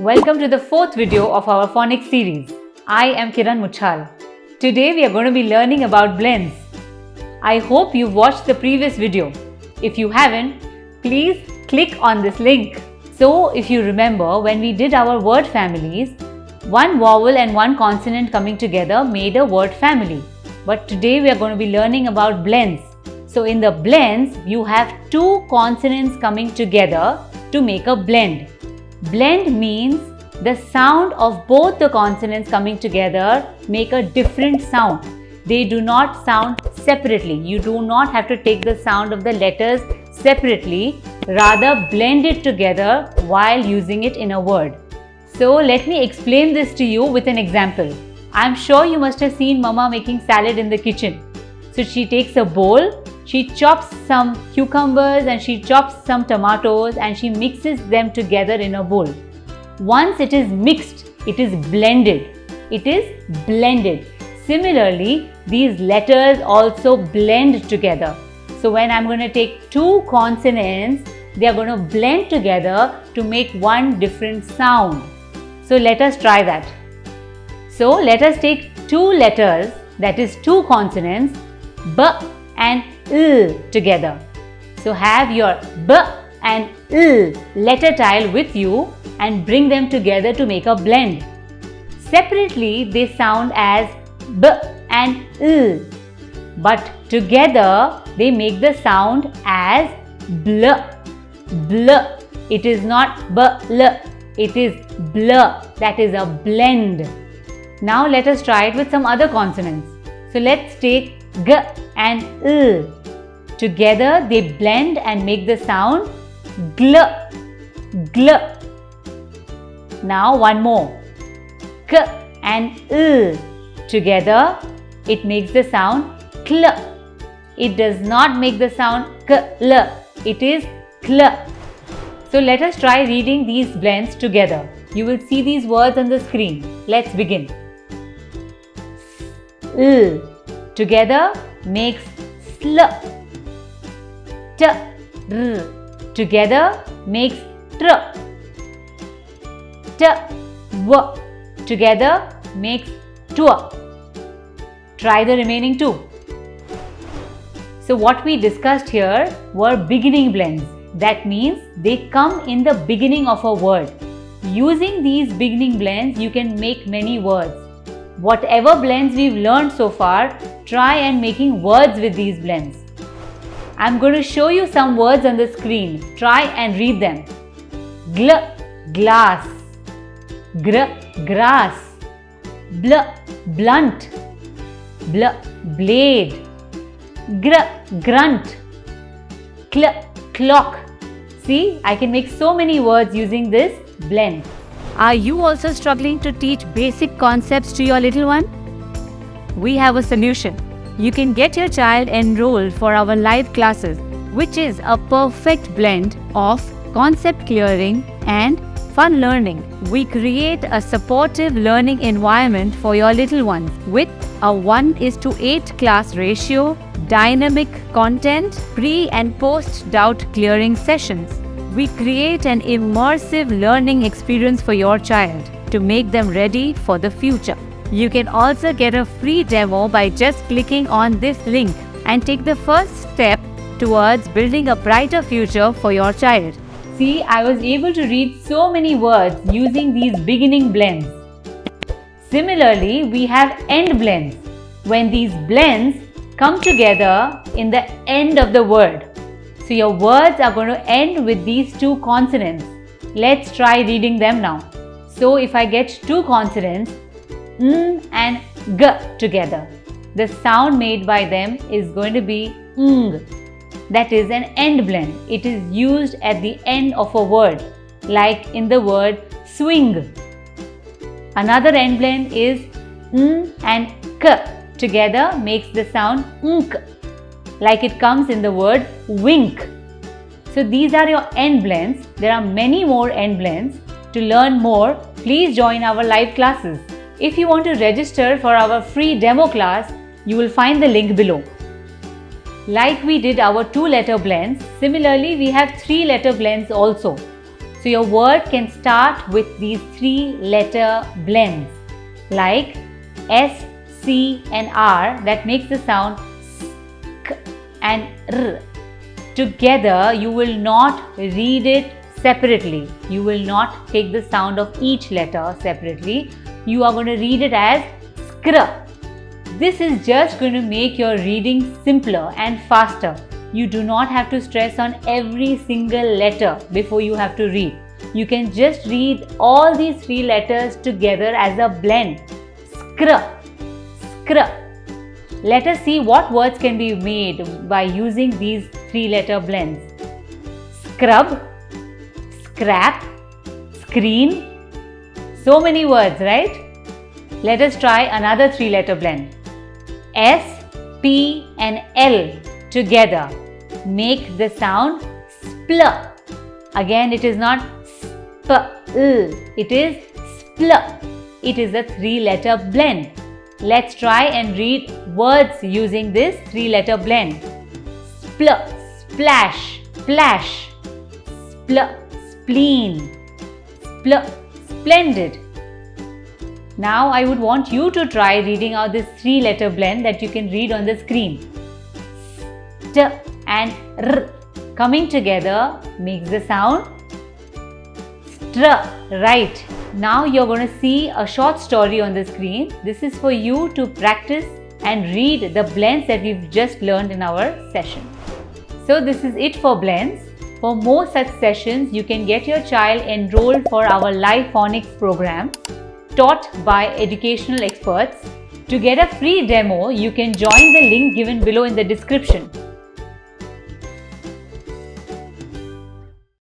Welcome to the fourth video of our phonics series. I am Kiran Muchhal. Today we are going to be learning about blends. I hope you watched the previous video. If you haven't, please click on this link. So if you remember, when we did our word families, one vowel and one consonant coming together made a word family. But today we are going to be learning about blends. So in the blends, you have two consonants coming together to make a blend. Blend means the sound of both the consonants coming together make a different sound. They do not sound separately. You do not have to take the sound of the letters separately, rather blend it together while using it in a word. So let me explain this to you with an example. I am sure you must have seen Mama making salad in the kitchen. So she takes a bowl, she chops some cucumbers and she chops some tomatoes and she mixes them together in a bowl. Once it is mixed, it is blended. It is blended. Similarly, these letters also blend together. So when I'm going to take two consonants, they are going to blend together to make one different sound. So let us try that. So let us take two letters, that is two consonants, B and L together. So have your B and L letter tile with you and bring them together to make a blend. Separately, they sound as B and L, but together they make the sound as bl. Bl. It is not bl, it is bl. That is a blend. Now let us try it with some other consonants. So let's take G and L. Together they blend and make the sound gl. Gl. Now one more. K and L. Together it makes the sound kl. It does not make the sound kl. It is kl. So let us try reading these blends together. You will see these words on the screen. Let's begin. L together makes sl. T r together makes tr. T w together makes tw. Try the remaining two. So what we discussed here were beginning blends. That means they come in the beginning of a word. Using these beginning blends, you can make many words. Whatever blends we've learned so far, try and making words with these blends. I'm going to show you some words on the screen. Try and read them. Gl, glass. Gr, grass. Bl, blunt. Bl, blade. Gr, grunt. Cl, clock. See, I can make so many words using this blend. Are you also struggling to teach basic concepts to your little one? We have a solution. You can get your child enrolled for our live classes, which is a perfect blend of concept clearing and fun learning. We create a supportive learning environment for your little ones with a 1:8 class ratio, dynamic content, pre and post doubt clearing sessions. We create an immersive learning experience for your child to make them ready for the future. You can also get a free demo by just clicking on this link and take the first step towards building a brighter future for your child. See, I was able to read so many words using these beginning blends. Similarly, we have end blends. When these blends come together in the end of the word. So your words are going to end with these two consonants. Let's try reading them now. So if I get two consonants, n and g together, the sound made by them is going to be ng. That is an end blend. It is used at the end of a word, like in the word swing. Another end blend is n and k together makes the sound nk, like it comes in the word wink. So these are your end blends. There are many more end blends. To learn more, please join our live classes. If you want to register for our free demo class, you will find the link below. Like we did our 2-letter blends, similarly we have 3-letter blends also. So your word can start with these 3-letter blends like S, C and R that makes the sound sk and r. Together you will not read it separately. You will not take the sound of each letter separately. You are going to read it as skr. This is just going to make your reading simpler and faster. You do not have to stress on every single letter before you have to read. You can just read all these 3 letters together as a blend. Skr, skr. Let us see what words can be made by using these 3-letter blends. Scrub, scrap, screen. So many words, right? Let us try another 3-letter blend. S, P and L together make the sound spl. Again, it is not spl, it is spl. It is a 3-letter blend. Let's try and read words using this 3-letter blend. Spl, splash, splash, spl, spleen, spl, splendid. Now I would want you to try reading out this 3-letter blend that you can read on the screen. St and r coming together makes the sound str, right? Now you're going to see a short story on the screen. This is for you to practice and read the blends that we've just learned in our session. So this is it for blends. For more such sessions, you can get your child enrolled for our live phonics program taught by educational experts. To get a free demo, you can join the link given below in the description.